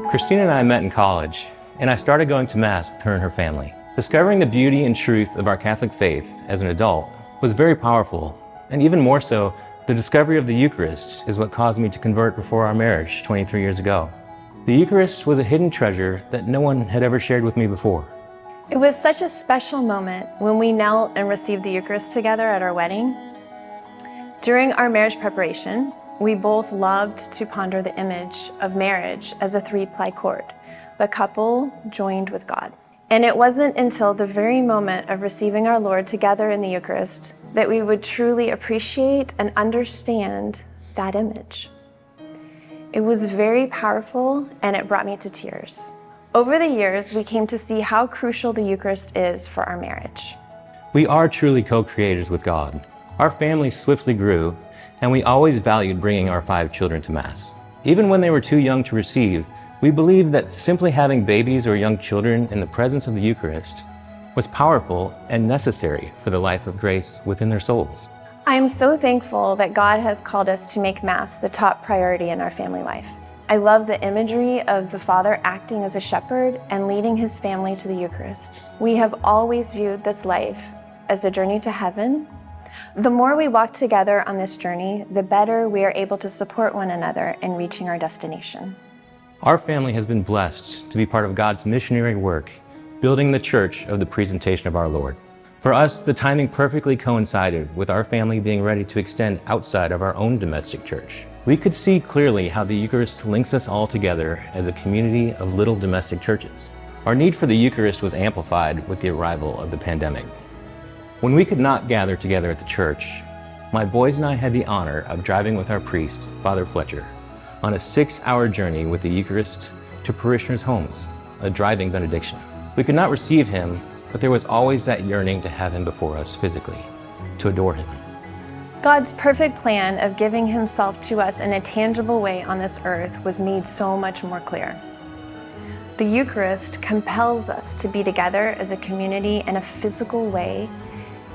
Christina and I met in college, and I started going to Mass with her and her family. Discovering the beauty and truth of our Catholic faith as an adult was very powerful, and even more so, the discovery of the Eucharist is what caused me to convert before our marriage 23 years ago. The Eucharist was a hidden treasure that no one had ever shared with me before. It was such a special moment when we knelt and received the Eucharist together at our wedding. During our marriage preparation, we both loved to ponder the image of marriage as a three-ply cord, the couple joined with God. And it wasn't until the very moment of receiving our Lord together in the Eucharist that we would truly appreciate and understand that image. It was very powerful, and it brought me to tears. Over the years, we came to see how crucial the Eucharist is for our marriage. We are truly co-creators with God. Our family swiftly grew, and we always valued bringing our 5 children to Mass. Even when they were too young to receive, we believed that simply having babies or young children in the presence of the Eucharist was powerful and necessary for the life of grace within their souls. I am so thankful that God has called us to make Mass the top priority in our family life. I love the imagery of the Father acting as a shepherd and leading his family to the Eucharist. We have always viewed this life as a journey to heaven. The more we walk together on this journey, the better we are able to support one another in reaching our destination. Our family has been blessed to be part of God's missionary work, building the church of the presentation of our Lord. For us, the timing perfectly coincided with our family being ready to extend outside of our own domestic church. We could see clearly how the Eucharist links us all together as a community of little domestic churches. Our need for the Eucharist was amplified with the arrival of the pandemic. When we could not gather together at the church, my boys and I had the honor of driving with our priest, Father Fletcher, on a 6-hour journey with the Eucharist to parishioners' homes, a driving benediction. We could not receive him, but there was always that yearning to have him before us physically, to adore him. God's perfect plan of giving himself to us in a tangible way on this earth was made so much more clear. The Eucharist compels us to be together as a community in a physical way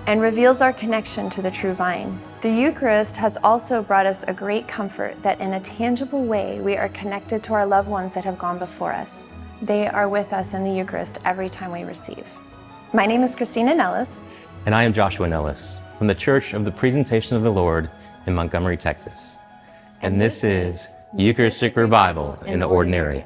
and reveals our connection to the true vine. The Eucharist has also brought us a great comfort that in a tangible way we are connected to our loved ones that have gone before us. They are with us in the Eucharist every time we receive. My name is Christina Nellis. And I am Joshua Nellis from the Church of the Presentation of the Lord in Montgomery, Texas. And this is Eucharistic Revival in the Ordinary.